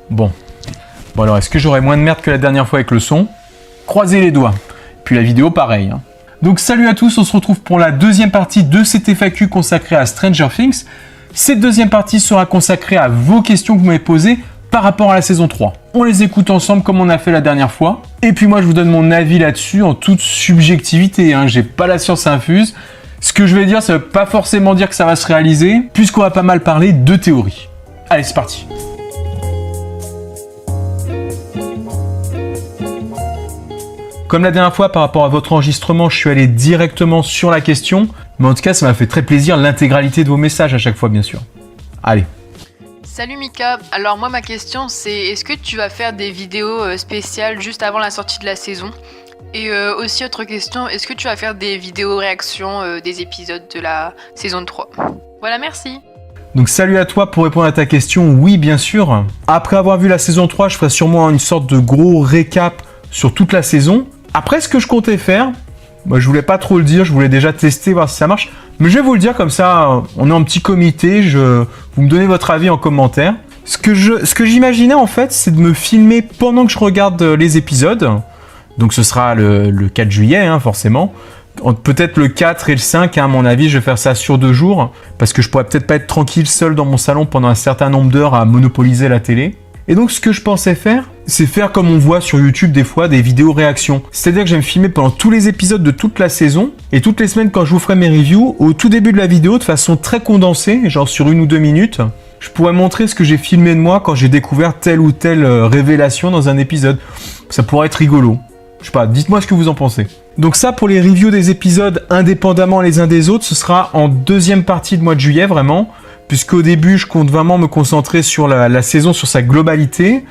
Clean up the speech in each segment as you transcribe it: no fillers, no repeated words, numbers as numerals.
Bon. Bon alors, est-ce que j'aurai moins de merde que la dernière fois avec le son? Croisez les doigts. Puis la vidéo, pareil. Hein. Donc salut à tous, on se retrouve pour la deuxième partie de cette FAQ consacrée à Stranger Things. Cette deuxième partie sera consacrée à vos questions que vous m'avez posées par rapport à la saison 3. On les écoute ensemble comme on a fait la dernière fois. Et puis moi, je vous donne mon avis là-dessus en toute subjectivité. Hein. J'ai pas la science infuse. Ce que je vais dire, ça veut pas forcément dire que ça va se réaliser, puisqu'on va pas mal parler de théories. Allez, c'est parti. Comme la dernière fois, par rapport à votre enregistrement, je suis allé directement sur la question. Mais en tout cas, ça m'a fait très plaisir l'intégralité de vos messages à chaque fois, bien sûr. Allez. Salut Mika, alors moi ma question c'est est-ce que tu vas faire des vidéos spéciales juste avant la sortie de la saison? Et aussi autre question, est-ce que tu vas faire des vidéos réactions des épisodes de la saison 3? Voilà, merci. Donc salut à toi, pour répondre à ta question, oui bien sûr. Après avoir vu la saison 3, je ferai sûrement une sorte de gros récap sur toute la saison. Après ce que je comptais faire, moi, je voulais pas trop le dire, je voulais déjà tester, voir si ça marche. Mais je vais vous le dire comme ça, on est en petit comité, vous me donnez votre avis en commentaire. Ce que j'imaginais en fait, c'est de me filmer pendant que je regarde les épisodes. Donc ce sera le 4 juillet, hein, forcément. Peut-être le 4 et le 5, hein, à mon avis, je vais faire ça sur 2 jours. Parce que je pourrais peut-être pas être tranquille seul dans mon salon pendant un certain nombre d'heures à monopoliser la télé. Et donc ce que je pensais faire, c'est faire comme on voit sur YouTube des fois, des vidéos réactions. C'est-à-dire que je vais me filmer pendant tous les épisodes de toute la saison. Et toutes les semaines, quand je vous ferai mes reviews, au tout début de la vidéo, de façon très condensée, genre sur 1 ou 2 minutes, je pourrais montrer ce que j'ai filmé de moi quand j'ai découvert telle ou telle révélation dans un épisode. Ça pourrait être rigolo. Je sais pas, dites-moi ce que vous en pensez. Donc ça, pour les reviews des épisodes indépendamment les uns des autres, ce sera en deuxième partie de mois de juillet, vraiment. Puisqu'au début, je compte vraiment me concentrer sur la saison, sur sa globalité,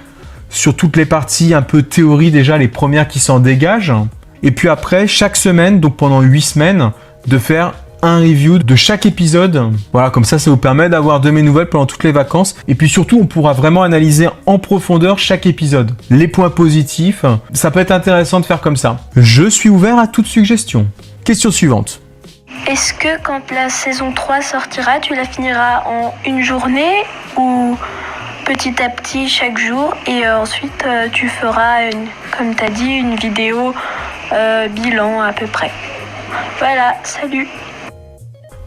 sur toutes les parties un peu théorie déjà, les premières qui s'en dégagent. Et puis après, chaque semaine, donc pendant 8 semaines, de faire un review de chaque épisode. Voilà, comme ça vous permet d'avoir de mes nouvelles pendant toutes les vacances. Et puis surtout, on pourra vraiment analyser en profondeur chaque épisode. Les points positifs, ça peut être intéressant de faire comme ça. Je suis ouvert à toute suggestion. Question suivante. Est-ce que quand la saison 3 sortira, tu la finiras en une journée ou petit à petit chaque jour et ensuite tu feras, comme tu as dit, une vidéo bilan à peu près. Voilà, salut.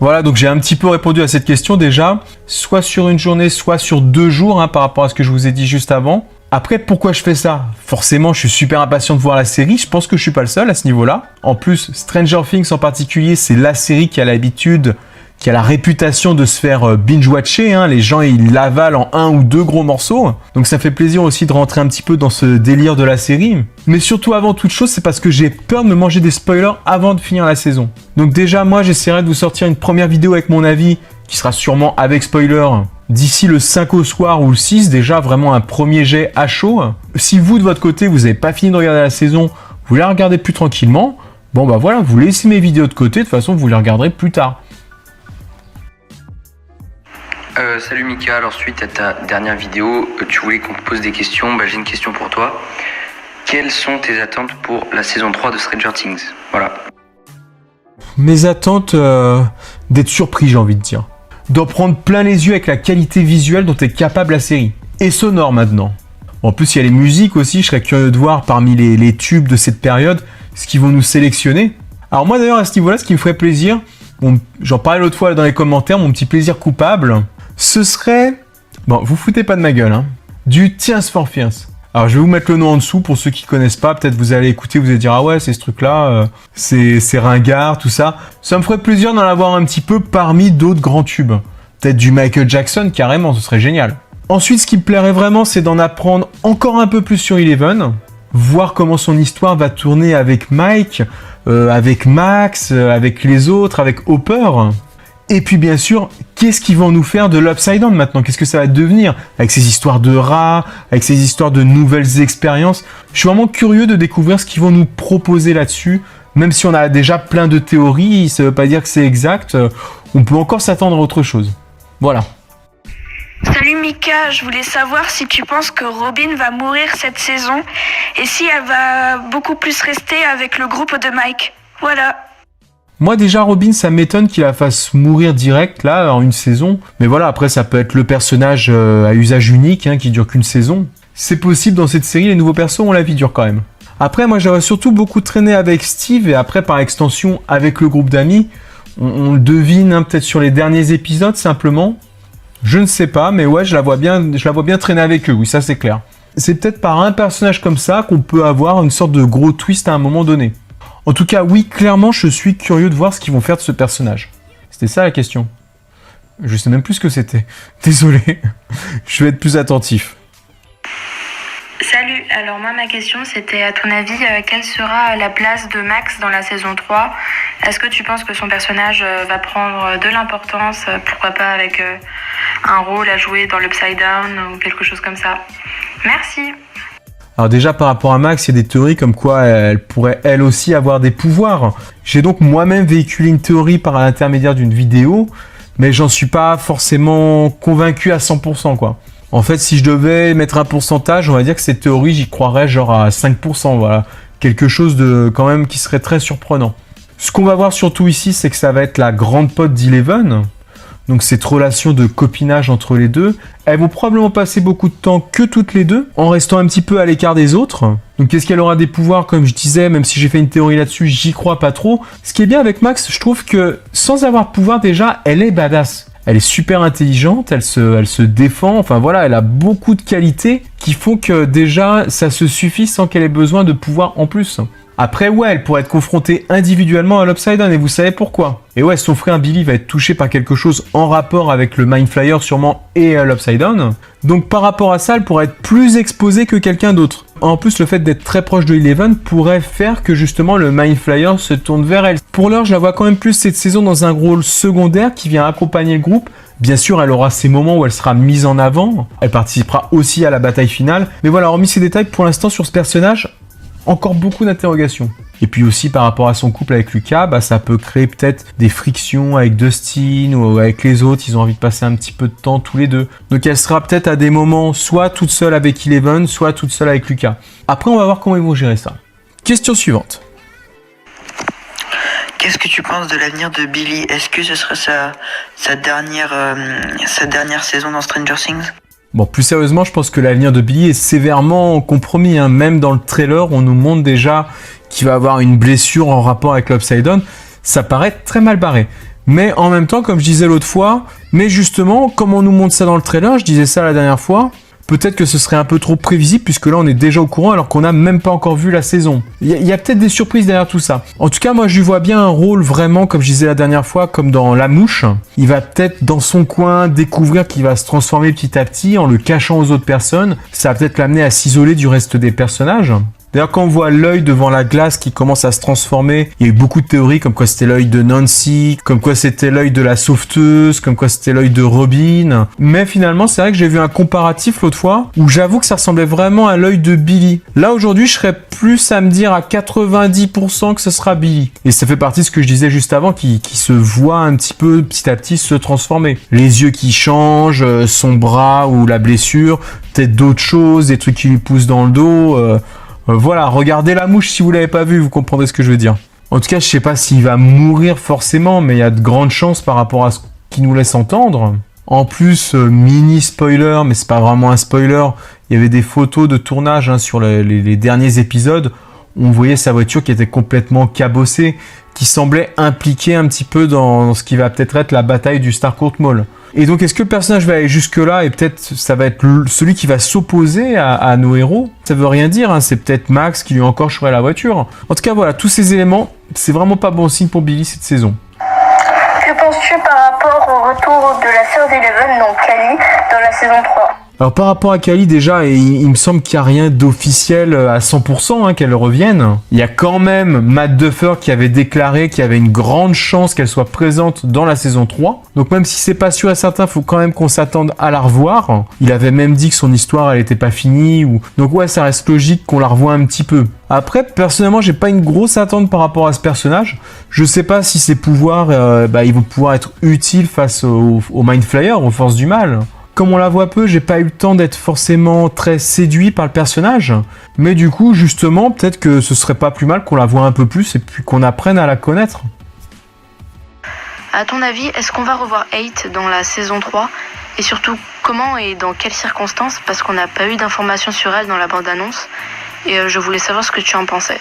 Voilà, donc j'ai un petit peu répondu à cette question déjà, soit sur une journée, soit sur 2 jours, hein, par rapport à ce que je vous ai dit juste avant. Après, pourquoi je fais ça? Forcément, je suis super impatient de voir la série. Je pense que je suis pas le seul à ce niveau-là. En plus, Stranger Things en particulier, c'est la série qui a l'habitude, qui a la réputation de se faire binge-watcher. Hein. Les gens, ils l'avalent en 1 ou 2 gros morceaux. Donc ça fait plaisir aussi de rentrer un petit peu dans ce délire de la série. Mais surtout, avant toute chose, c'est parce que j'ai peur de me manger des spoilers avant de finir la saison. Donc déjà, moi, j'essaierai de vous sortir une première vidéo avec mon avis, qui sera sûrement avec spoiler, d'ici le 5 au soir ou le 6, déjà vraiment un premier jet à chaud. Si vous, de votre côté, vous n'avez pas fini de regarder la saison, vous la regardez plus tranquillement, bon bah voilà, vous laissez mes vidéos de côté, de toute façon, vous les regarderez plus tard. Salut Mika, alors suite à ta dernière vidéo, tu voulais qu'on te pose des questions, j'ai une question pour toi. Quelles sont tes attentes pour la saison 3 de Stranger Things? Voilà. Mes attentes, d'être surpris, j'ai envie de dire. D'en prendre plein les yeux avec la qualité visuelle dont est capable la série. Et sonore maintenant. En plus, il y a les musiques aussi, je serais curieux de voir parmi les tubes de cette période, ce qu'ils vont nous sélectionner. Alors moi d'ailleurs, à ce niveau-là, ce qui me ferait plaisir, j'en parlais l'autre fois dans les commentaires, mon petit plaisir coupable, ce serait... Bon, vous foutez pas de ma gueule, hein. Du Tears for Fears. Alors je vais vous mettre le nom en dessous pour ceux qui connaissent pas, peut-être vous allez écouter, vous allez dire ah ouais c'est ce truc là, c'est ringard, tout ça. Ça me ferait plaisir d'en avoir un petit peu parmi d'autres grands tubes. Peut-être du Michael Jackson carrément, ce serait génial. Ensuite ce qui me plairait vraiment c'est d'en apprendre encore un peu plus sur Eleven, voir comment son histoire va tourner avec Mike, avec Max, avec les autres, avec Hopper. Et puis bien sûr, qu'est-ce qu'ils vont nous faire de l'Upside Down maintenant? Qu'est-ce que ça va devenir? Avec ces histoires de rats, avec ces histoires de nouvelles expériences. Je suis vraiment curieux de découvrir ce qu'ils vont nous proposer là-dessus. Même si on a déjà plein de théories, ça ne veut pas dire que c'est exact. On peut encore s'attendre à autre chose. Voilà. Salut Mika, je voulais savoir si tu penses que Robin va mourir cette saison et si elle va beaucoup plus rester avec le groupe de Mike. Voilà. Moi déjà Robin, ça m'étonne qu'il la fasse mourir direct là en une saison. Mais voilà, après ça peut être le personnage à usage unique qui dure qu'une saison. C'est possible dans cette série, les nouveaux persos ont la vie dure quand même. Après moi j'aurais surtout beaucoup traîné avec Steve et après par extension avec le groupe d'amis. On le devine peut-être sur les derniers épisodes simplement. Je ne sais pas, mais ouais je la vois bien traîner avec eux, oui ça c'est clair. C'est peut-être par un personnage comme ça qu'on peut avoir une sorte de gros twist à un moment donné. En tout cas, oui, clairement, je suis curieux de voir ce qu'ils vont faire de ce personnage. C'était ça la question. Je sais même plus ce que c'était. Désolé, je vais être plus attentif. Salut, alors moi ma question c'était à ton avis quelle sera la place de Max dans la saison 3 ? Est-ce que tu penses que son personnage va prendre de l'importance, pourquoi pas avec un rôle à jouer dans l'Upside Down ou quelque chose comme ça ? Merci. Alors déjà par rapport à Max, il y a des théories comme quoi elle pourrait elle aussi avoir des pouvoirs. J'ai donc moi-même véhiculé une théorie par l'intermédiaire d'une vidéo, mais j'en suis pas forcément convaincu à 100% quoi. En fait, si je devais mettre un pourcentage, on va dire que cette théorie, j'y croirais genre à 5%, voilà. Quelque chose de quand même qui serait très surprenant. Ce qu'on va voir surtout ici, c'est que ça va être la grande pote d'Eleven. Donc cette relation de copinage entre les deux. Elles vont probablement passer beaucoup de temps que toutes les deux, en restant un petit peu à l'écart des autres. Donc est-ce qu'elle aura des pouvoirs, comme je disais, même si j'ai fait une théorie là-dessus, j'y crois pas trop. Ce qui est bien avec Max, je trouve que sans avoir de pouvoir déjà, elle est badass. Elle est super intelligente, elle se défend, enfin voilà, elle a beaucoup de qualités qui font que déjà ça se suffit sans qu'elle ait besoin de pouvoir en plus. Après ouais, elle pourrait être confrontée individuellement à l'Upside Down et vous savez pourquoi. Et ouais, son frère Billy va être touché par quelque chose en rapport avec le Mind Flayer sûrement et l'Upside Down. Donc par rapport à ça, elle pourrait être plus exposée que quelqu'un d'autre. En plus, le fait d'être très proche de Eleven pourrait faire que justement le Mind Flayer se tourne vers elle. Pour l'heure, je la vois quand même plus cette saison dans un rôle secondaire qui vient accompagner le groupe. Bien sûr, elle aura ses moments où elle sera mise en avant. Elle participera aussi à la bataille finale. Mais voilà, hormis ces détails, pour l'instant sur ce personnage, encore beaucoup d'interrogations. Et puis aussi par rapport à son couple avec Lucas, ça peut créer peut-être des frictions avec Dustin ou avec les autres. Ils ont envie de passer un petit peu de temps tous les deux. Donc elle sera peut-être à des moments soit toute seule avec Eleven, soit toute seule avec Lucas. Après, on va voir comment ils vont gérer ça. Question suivante. Qu'est-ce que tu penses de l'avenir de Billy ? Est-ce que ce serait sa dernière saison dans Stranger Things ? Bon, plus sérieusement, je pense que l'avenir de Billy est sévèrement compromis. Même dans le trailer, on nous montre déjà qu'il va avoir une blessure en rapport avec l'Upside Down. Ça paraît très mal barré. Mais en même temps, comme je disais l'autre fois, mais justement, comme on nous montre ça dans le trailer, je disais ça la dernière fois, peut-être que ce serait un peu trop prévisible puisque là on est déjà au courant alors qu'on n'a même pas encore vu la saison. Il y a peut-être des surprises derrière tout ça. En tout cas, moi je lui vois bien un rôle vraiment, comme je disais la dernière fois, comme dans La Mouche. Il va peut-être dans son coin découvrir qu'il va se transformer petit à petit en le cachant aux autres personnes. Ça va peut-être l'amener à s'isoler du reste des personnages. D'ailleurs, quand on voit l'œil devant la glace qui commence à se transformer, il y a eu beaucoup de théories comme quoi c'était l'œil de Nancy, comme quoi c'était l'œil de la sauveteuse, comme quoi c'était l'œil de Robin. Mais finalement, c'est vrai que j'ai vu un comparatif l'autre fois où j'avoue que ça ressemblait vraiment à l'œil de Billy. Là, aujourd'hui, je serais plus à me dire à 90% que ce sera Billy. Et ça fait partie de ce que je disais juste avant, qui se voit un petit peu, petit à petit, se transformer. Les yeux qui changent, son bras ou la blessure, peut-être d'autres choses, des trucs qui lui poussent dans le dos... Voilà, regardez La Mouche si vous l'avez pas vu, vous comprendrez ce que je veux dire. En tout cas, je sais pas s'il va mourir forcément, mais il y a de grandes chances par rapport à ce qu'il nous laisse entendre. En plus, mini spoiler, mais c'est pas vraiment un spoiler, il y avait des photos de tournage sur les derniers épisodes où on voyait sa voiture qui était complètement cabossée, qui semblait impliquée un petit peu dans ce qui va peut-être être la bataille du Starcourt Mall. Et donc, est-ce que le personnage va aller jusque-là et peut-être ça va être celui qui va s'opposer à nos héros ? Ça veut rien dire, c'est peut-être Max qui lui encorcherait la voiture. En tout cas, voilà, tous ces éléments, c'est vraiment pas bon signe pour Billy cette saison. Que penses-tu par rapport au retour de la sœur d'Eleven, donc Callie, dans la saison 3 ? Alors par rapport à Callie déjà, il me semble qu'il n'y a rien d'officiel à 100% qu'elle revienne. Il y a quand même Matt Duffer qui avait déclaré qu'il y avait une grande chance qu'elle soit présente dans la saison 3. Donc même si c'est pas sûr et certain, faut quand même qu'on s'attende à la revoir. Il avait même dit que son histoire elle était pas finie. Donc ouais, ça reste logique qu'on la revoie un petit peu. Après, personnellement, j'ai pas une grosse attente par rapport à ce personnage. Je sais pas si ses pouvoirs ils vont pouvoir être utiles face au Mind Flayer, aux forces du mal. Comme on la voit peu, j'ai pas eu le temps d'être forcément très séduit par le personnage. Mais du coup, justement, peut-être que ce serait pas plus mal qu'on la voie un peu plus et puis qu'on apprenne à la connaître. À ton avis, est-ce qu'on va revoir 8 dans la saison 3 ? Et surtout, comment et dans quelles circonstances ? Parce qu'on n'a pas eu d'informations sur elle dans la bande-annonce. Et je voulais savoir ce que tu en pensais.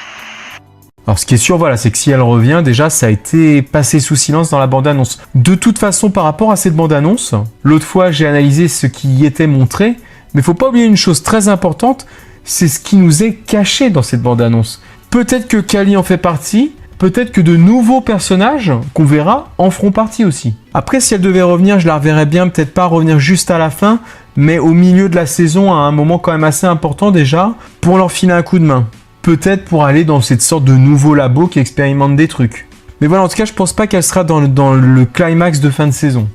Alors ce qui est sûr, voilà, c'est que si elle revient, déjà ça a été passé sous silence dans la bande-annonce. De toute façon, par rapport à cette bande-annonce, l'autre fois j'ai analysé ce qui y était montré, mais faut pas oublier une chose très importante, c'est ce qui nous est caché dans cette bande-annonce. Peut-être que Kali en fait partie, peut-être que de nouveaux personnages qu'on verra en feront partie aussi. Après, si elle devait revenir, je la reverrais bien, peut-être pas revenir juste à la fin, mais au milieu de la saison, à un moment quand même assez important déjà, pour leur filer un coup de main. Peut-être pour aller dans cette sorte de nouveau labo qui expérimente des trucs. Mais voilà, en tout cas, je pense pas qu'elle sera dans le climax de fin de saison.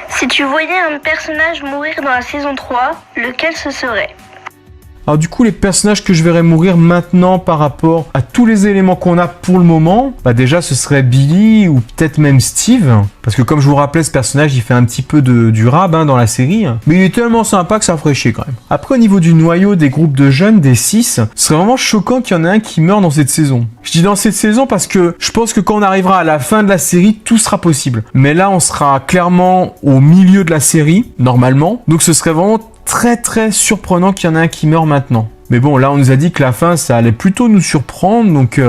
Si tu voyais un personnage mourir dans la saison 3, lequel ce serait ? Alors du coup, les personnages que je verrais mourir maintenant par rapport à tous les éléments qu'on a pour le moment, bah déjà ce serait Billy ou peut-être même Steve. Parce que comme je vous rappelais, ce personnage il fait un petit peu du rab dans la série. Mais il est tellement sympa que ça ferait chier quand même. Après au niveau du noyau des groupes de jeunes, des 6, ce serait vraiment choquant qu'il y en ait un qui meure dans cette saison. Je dis dans cette saison parce que je pense que quand on arrivera à la fin de la série, tout sera possible. Mais là on sera clairement au milieu de la série, normalement. Donc ce serait vraiment très très surprenant qu'il y en ait un qui meurt maintenant. Mais bon, là on nous a dit que la fin ça allait plutôt nous surprendre, donc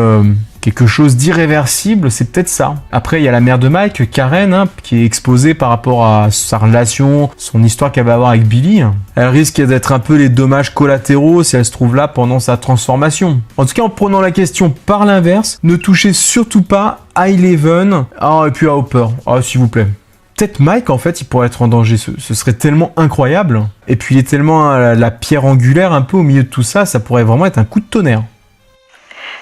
quelque chose d'irréversible, c'est peut-être ça. Après il y a la mère de Mike, Karen, qui est exposée par rapport à sa relation, son histoire qu'elle va avoir avec Billy. Elle risque d'être un peu les dommages collatéraux si elle se trouve là pendant sa transformation. En tout cas, en prenant la question par l'inverse, ne touchez surtout pas à Eleven, et puis à Hopper, s'il vous plaît. Peut-être Mike, en fait, il pourrait être en danger. Ce serait tellement incroyable. Et puis, il est tellement la pierre angulaire un peu au milieu de tout ça, ça pourrait vraiment être un coup de tonnerre.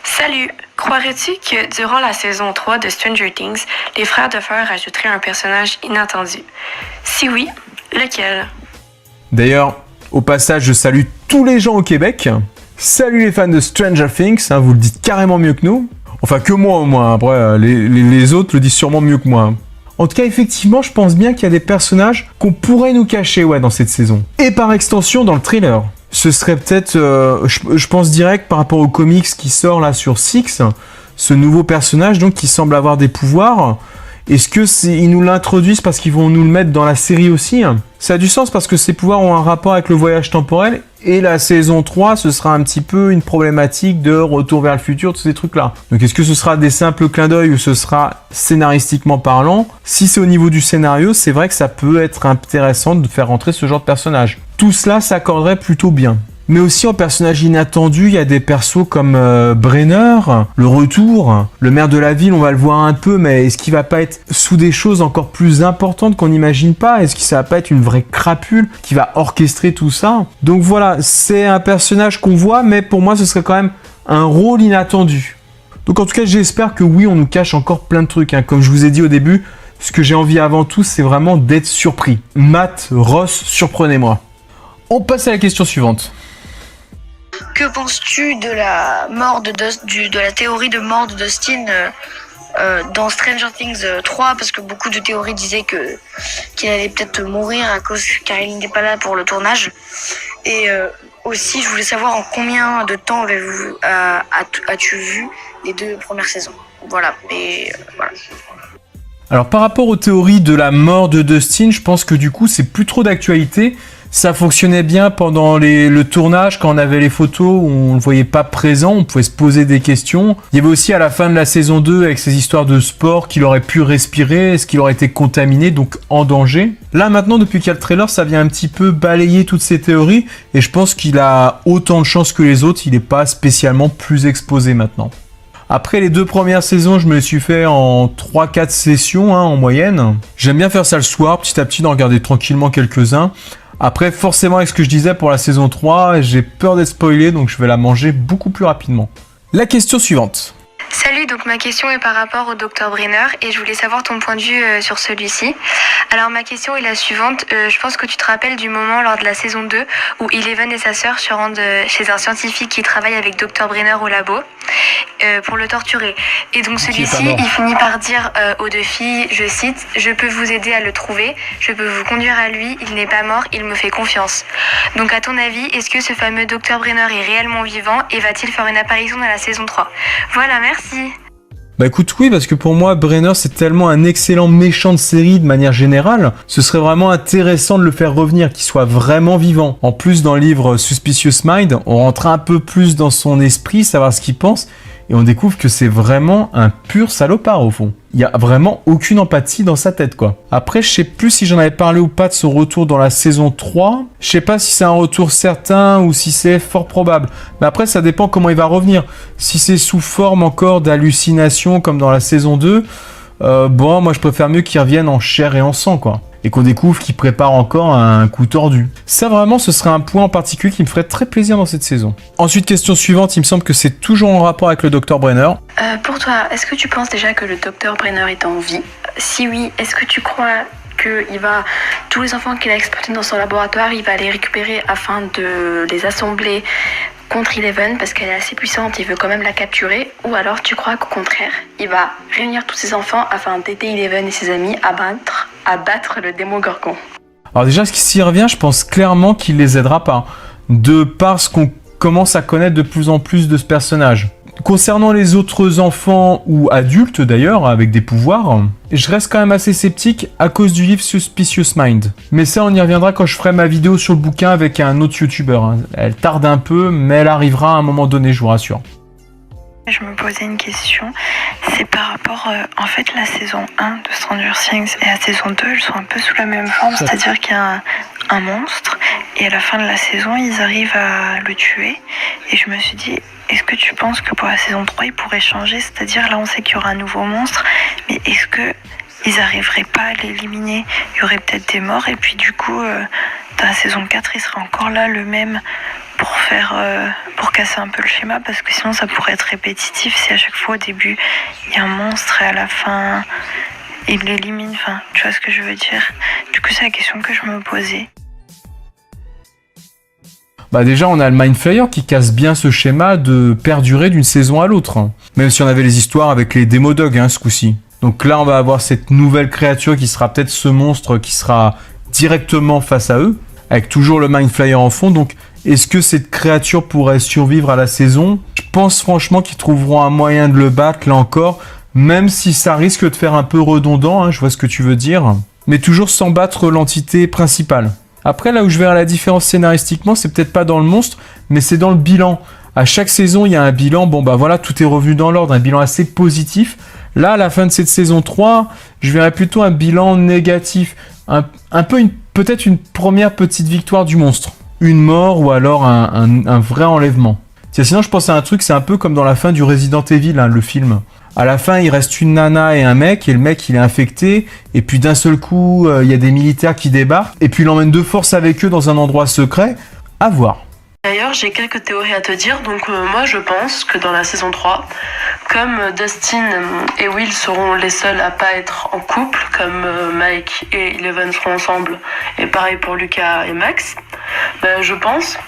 Salut! Croirais-tu que durant la saison 3 de Stranger Things, les frères Duffer ajouteraient un personnage inattendu? Si oui, lequel? D'ailleurs, au passage, je salue tous les gens au Québec. Salut les fans de Stranger Things, vous le dites carrément mieux que nous. Enfin, que moi au moins. Après, les autres le disent sûrement mieux que moi. En tout cas, effectivement, je pense bien qu'il y a des personnages qu'on pourrait nous cacher dans cette saison. Et par extension, dans le trailer. Ce serait peut-être, je pense direct par rapport au comics qui sort là sur Six, ce nouveau personnage donc qui semble avoir des pouvoirs. Est-ce que ils nous l'introduisent parce qu'ils vont nous le mettre dans la série aussi ? Ça a du sens parce que ces pouvoirs ont un rapport avec le voyage temporel et la saison 3, ce sera un petit peu une problématique de retour vers le futur, tous ces trucs-là. Donc est-ce que ce sera des simples clins d'œil ou ce sera scénaristiquement parlant ? Si c'est au niveau du scénario, c'est vrai que ça peut être intéressant de faire rentrer ce genre de personnage. Tout cela s'accorderait plutôt bien. Mais aussi en personnage inattendu, il y a des persos comme Brenner, le retour, le maire de la ville, on va le voir un peu, mais est-ce qu'il va pas être sous des choses encore plus importantes qu'on n'imagine pas ? Est-ce que ça va pas être une vraie crapule qui va orchestrer tout ça ? Donc voilà, c'est un personnage qu'on voit, mais pour moi ce serait quand même un rôle inattendu. Donc en tout cas, j'espère que oui, on nous cache encore plein de trucs. Comme je vous ai dit au début, ce que j'ai envie avant tout, c'est vraiment d'être surpris. Matt, Ross, surprenez-moi. On passe à la question suivante. Que penses-tu de la mort de la théorie de mort de Dustin dans Stranger Things 3 ? Parce que beaucoup de théories disaient qu'il allait peut-être mourir car il n'était pas là pour le tournage. Et aussi, je voulais savoir en combien de temps as-tu vu les 2 premières saisons ? Voilà. Voilà. Alors par rapport aux théories de la mort de Dustin, je pense que du coup c'est plus trop d'actualité. Ça fonctionnait bien pendant le tournage, quand on avait les photos où on ne le voyait pas présent, on pouvait se poser des questions. Il y avait aussi à la fin de la saison 2, avec ces histoires de sport, qu'il aurait pu respirer, est-ce qu'il aurait été contaminé, donc en danger. Là maintenant, depuis qu'il y a le trailer, ça vient un petit peu balayer toutes ces théories, et je pense qu'il a autant de chances que les autres, il n'est pas spécialement plus exposé maintenant. Après les 2 premières saisons, je me les suis fait en 3-4 sessions en moyenne. J'aime bien faire ça le soir, petit à petit, d'en regarder tranquillement quelques-uns. Après, forcément, avec ce que je disais pour la saison 3, j'ai peur d'être spoilé, donc je vais la manger beaucoup plus rapidement. La question suivante. Salut, donc ma question est par rapport au Dr Brenner et je voulais savoir ton point de vue sur celui-ci. Alors ma question est la suivante, je pense que tu te rappelles du moment lors de la saison 2 où Eleven et sa sœur se rendent chez un scientifique qui travaille avec Dr Brenner au labo pour le torturer. Et donc celui-ci, il finit par dire aux 2 filles, je cite, « Je peux vous aider à le trouver, je peux vous conduire à lui, il n'est pas mort, il me fait confiance. » Donc à ton avis, est-ce que ce fameux Dr Brenner est réellement vivant et va-t-il faire une apparition dans la saison 3 ? Voilà, merci. Bah écoute, oui, parce que pour moi, Brenner, c'est tellement un excellent méchant de série de manière générale, ce serait vraiment intéressant de le faire revenir, qu'il soit vraiment vivant. En plus, dans le livre Suspicious Mind, on rentre un peu plus dans son esprit, savoir ce qu'il pense, et on découvre que c'est vraiment un pur salopard au fond. Il y a vraiment aucune empathie dans sa tête, quoi. Après, je sais plus si j'en avais parlé ou pas de son retour dans la saison 3. Je sais pas si c'est un retour certain ou si c'est fort probable. Mais après, ça dépend comment il va revenir. Si c'est sous forme encore d'hallucination comme dans la saison 2, bon, moi je préfère mieux qu'il revienne en chair et en sang, quoi. Et qu'on découvre qu'il prépare encore un coup tordu. Ça vraiment, ce serait un point en particulier qui me ferait très plaisir dans cette saison. Ensuite, question suivante, il me semble que c'est toujours en rapport avec le Dr Brenner. Pour toi, est-ce que tu penses déjà que le docteur Brenner est en vie? Si oui, est-ce que tu crois que tous les enfants qu'il a exploités dans son laboratoire, il va les récupérer afin de les assembler contre Eleven parce qu'elle est assez puissante, il veut quand même la capturer? Ou alors tu crois qu'au contraire, il va réunir tous ses enfants afin d'aider Eleven et ses amis à battre le Démogorgon? Alors déjà, s'il revient, je pense clairement qu'il les aidera pas. De par ce qu'on commence à connaître de plus en plus de ce personnage. Concernant les autres enfants ou adultes d'ailleurs, avec des pouvoirs, je reste quand même assez sceptique à cause du livre Suspicious Mind. Mais ça, on y reviendra quand je ferai ma vidéo sur le bouquin avec un autre youtubeur. Hein. Elle tarde un peu, mais elle arrivera à un moment donné, je vous rassure. Je me posais une question, c'est par rapport, en fait, la saison 1 de Stranger Things et la saison 2, elles sont un peu sous la même forme, c'est-à-dire qu'il y a un monstre, et à la fin de la saison, ils arrivent à le tuer, et je me suis dit, est-ce que tu penses que pour la saison 3, ils pourraient changer, c'est-à-dire là, on sait qu'il y aura un nouveau monstre, mais est-ce que ils arriveraient pas à l'éliminer? Il y aurait peut-être des morts, et puis du coup, dans la saison 4, il serait encore là, le même, pour casser un peu le schéma, parce que sinon ça pourrait être répétitif si à chaque fois au début il y a un monstre et à la fin il l'élimine, enfin tu vois ce que je veux dire. Du coup c'est la question que je me posais. Bah déjà on a le Mind Flayer qui casse bien ce schéma de perdurer d'une saison à l'autre, hein. Même si on avait les histoires avec les Démodogs hein, ce coup-ci. Donc là on va avoir cette nouvelle créature qui sera peut-être ce monstre qui sera directement face à eux, avec toujours le Mind Flayer en fond. Donc est-ce que cette créature pourrait survivre à la saison? Je pense franchement qu'ils trouveront un moyen de le battre, là encore, même si ça risque de faire un peu redondant, hein, je vois ce que tu veux dire, mais toujours sans battre l'entité principale. Après, là où je verrai la différence scénaristiquement, c'est peut-être pas dans le monstre, mais c'est dans le bilan. À chaque saison, il y a un bilan, bon bah voilà, tout est revenu dans l'ordre, un bilan assez positif. Là, à la fin de cette saison 3, je verrai plutôt un bilan négatif, un peu peut-être une première petite victoire du monstre. Une mort ou alors un vrai enlèvement. Tiens, sinon je pense à un truc, c'est un peu comme dans la fin du Resident Evil, hein, le film. À la fin, il reste une nana et un mec, et le mec il est infecté, et puis d'un seul coup, il y a des militaires qui débarquent, et puis il l'emmène de force avec eux dans un endroit secret. À voir. D'ailleurs, j'ai quelques théories à te dire. Donc moi, je pense que dans la saison 3, comme Dustin et Will seront les seuls à pas être en couple, comme Mike et Eleven seront ensemble, et pareil pour Lucas et Max, je pense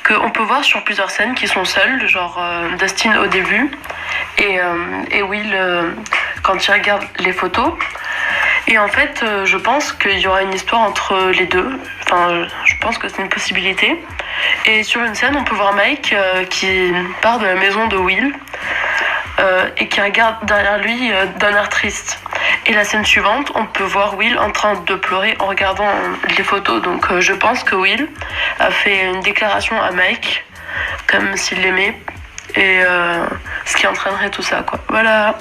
qu'on peut voir sur plusieurs scènes qui sont seuls, genre Dustin au début et Will quand il regarde les photos. Et en fait, je pense qu'il y aura une histoire entre les deux. Enfin, je pense que c'est une possibilité. Et sur une scène, on peut voir Mike qui part de la maison de Will et qui regarde derrière lui d'un air triste. Et la scène suivante, on peut voir Will en train de pleurer en regardant les photos. Donc je pense que Will a fait une déclaration à Mike comme s'il l'aimait et ce qui entraînerait tout ça, quoi. Voilà.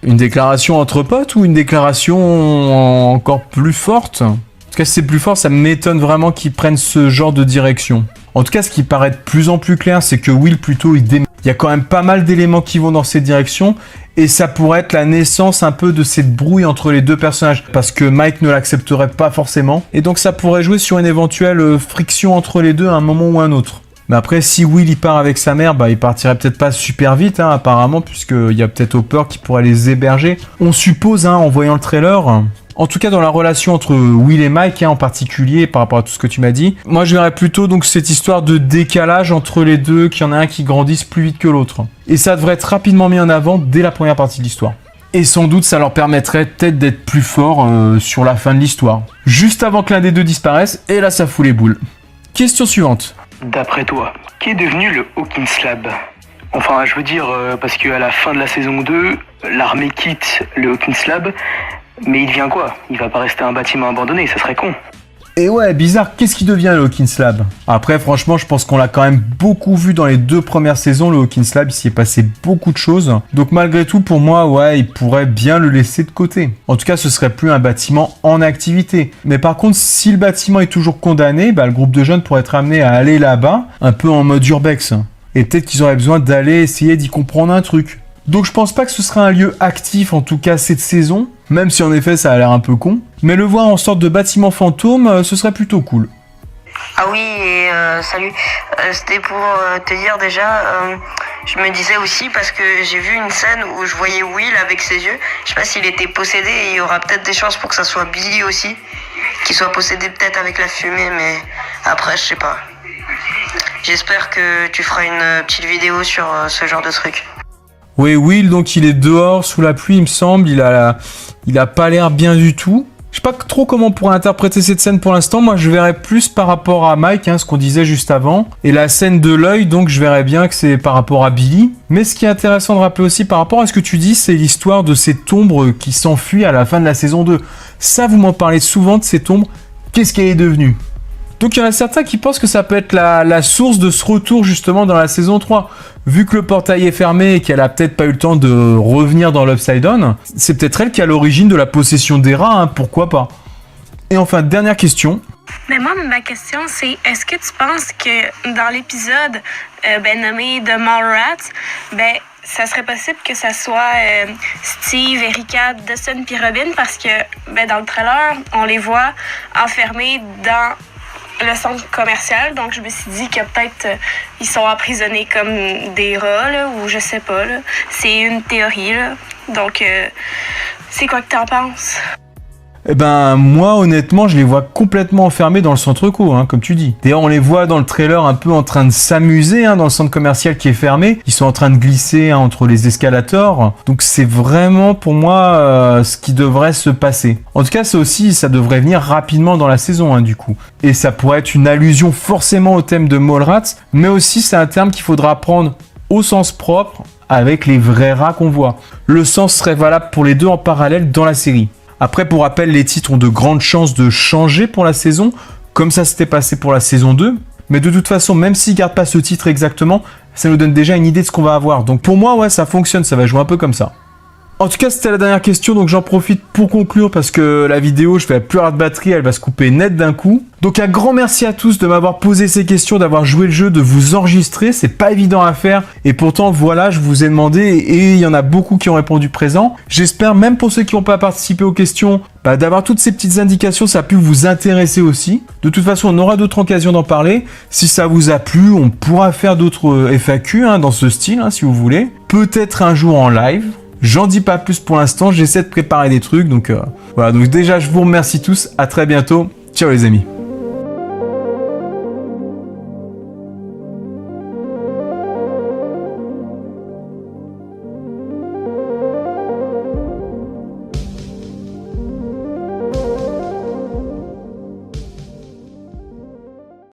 Une déclaration entre potes ou une déclaration encore plus forte? En tout cas, si c'est plus fort, ça m'étonne vraiment qu'ils prennent ce genre de direction. En tout cas, ce qui paraît de plus en plus clair, c'est que Will, plutôt, il y a quand même pas mal d'éléments qui vont dans cette direction, et ça pourrait être la naissance un peu de cette brouille entre les deux personnages, parce que Mike ne l'accepterait pas forcément, et donc ça pourrait jouer sur une éventuelle friction entre les deux à un moment ou un autre. Mais après, si Will il part avec sa mère, il partirait peut-être pas super vite, hein, apparemment, puisqu'il y a peut-être Hopper qui pourrait les héberger. On suppose, hein, en voyant le trailer. En tout cas, dans la relation entre Will et Mike, hein, en particulier, par rapport à tout ce que tu m'as dit, moi je verrais plutôt donc cette histoire de décalage entre les deux, qu'il y en a un qui grandisse plus vite que l'autre. Et ça devrait être rapidement mis en avant dès la première partie de l'histoire. Et sans doute, ça leur permettrait peut-être d'être plus forts sur la fin de l'histoire. Juste avant que l'un des deux disparaisse, et là ça fout les boules. Question suivante. D'après toi, qui est devenu le Hawkins Lab? Enfin, je veux dire, parce qu'à la fin de la saison 2, l'armée quitte le Hawkins Lab, mais il devient quoi? Il va pas rester un bâtiment abandonné, ça serait con. Et ouais, bizarre, qu'est-ce qui devient le Hawkins Lab? Après, franchement, je pense qu'on l'a quand même beaucoup vu dans les 2 premières saisons, le Hawkins Lab, il s'y est passé beaucoup de choses. Donc malgré tout, pour moi, ouais, il pourrait bien le laisser de côté. En tout cas, ce serait plus un bâtiment en activité. Mais par contre, si le bâtiment est toujours condamné, le groupe de jeunes pourrait être amené à aller là-bas, un peu en mode urbex. Et peut-être qu'ils auraient besoin d'aller essayer d'y comprendre un truc. Donc je pense pas que ce sera un lieu actif, en tout cas cette saison, même si en effet ça a l'air un peu con, mais le voir en sorte de bâtiment fantôme, ce serait plutôt cool. Ah oui, et salut, c'était pour te dire déjà, je me disais aussi parce que j'ai vu une scène où je voyais Will avec ses yeux, je sais pas s'il était possédé, et il y aura peut-être des chances pour que ça soit Billy aussi, qu'il soit possédé peut-être avec la fumée, mais après je sais pas. J'espère que tu feras une petite vidéo sur ce genre de truc. Oui, Will, donc il est dehors sous la pluie, il me semble, il a pas l'air bien du tout. Je sais pas trop comment on pourrait interpréter cette scène pour l'instant, moi je verrais plus par rapport à Mike, ce qu'on disait juste avant. Et la scène de l'œil, donc je verrais bien que c'est par rapport à Billy. Mais ce qui est intéressant de rappeler aussi par rapport à ce que tu dis, c'est l'histoire de cette ombre qui s'enfuit à la fin de la saison 2. Ça, vous m'en parlez souvent de cette ombre, qu'est-ce qu'elle est devenue? Donc il y en a certains qui pensent que ça peut être la source de ce retour justement dans la saison 3. Vu que le portail est fermé et qu'elle a peut-être pas eu le temps de revenir dans l'Upside Down, c'est peut-être elle qui a l'origine de la possession des rats, pourquoi pas. Et enfin, dernière question. Mais moi, ma question, c'est est-ce que tu penses que dans l'épisode nommé The Mallrats, ça serait possible que ça soit Steve, Erika, Dustin puis Robin, parce que dans le trailer, on les voit enfermés dans le centre commercial, donc je me suis dit que peut-être ils sont emprisonnés comme des rats, là, ou je sais pas, là. C'est une théorie, là. Donc, c'est quoi que t'en penses? Eh ben, moi, honnêtement, je les vois complètement enfermés dans le centre co, comme tu dis. D'ailleurs, on les voit dans le trailer un peu en train de s'amuser, dans le centre commercial qui est fermé. Ils sont en train de glisser entre les escalators. Donc, c'est vraiment, pour moi, ce qui devrait se passer. En tout cas, ça devrait venir rapidement dans la saison, du coup. Et ça pourrait être une allusion forcément au thème de Mallrats, mais aussi, c'est un terme qu'il faudra prendre au sens propre avec les vrais rats qu'on voit. Le sens serait valable pour les deux en parallèle dans la série. Après, pour rappel, les titres ont de grandes chances de changer pour la saison, comme ça s'était passé pour la saison 2. Mais de toute façon, même s'ils ne gardent pas ce titre exactement, ça nous donne déjà une idée de ce qu'on va avoir. Donc pour moi, ouais, ça fonctionne, ça va jouer un peu comme ça. En tout cas, c'était la dernière question, donc j'en profite pour conclure parce que la vidéo, je vais plus avoir de batterie, elle va se couper net d'un coup. Donc un grand merci à tous de m'avoir posé ces questions, d'avoir joué le jeu, de vous enregistrer, c'est pas évident à faire. Et pourtant, voilà, je vous ai demandé et il y en a beaucoup qui ont répondu présent. J'espère, même pour ceux qui n'ont pas participé aux questions, d'avoir toutes ces petites indications, ça a pu vous intéresser aussi. De toute façon, on aura d'autres occasions d'en parler. Si ça vous a plu, on pourra faire d'autres FAQ dans ce style, si vous voulez. Peut-être un jour en live. J'en dis pas plus pour l'instant, j'essaie de préparer des trucs, donc voilà. Donc déjà, je vous remercie tous, à très bientôt. Ciao les amis.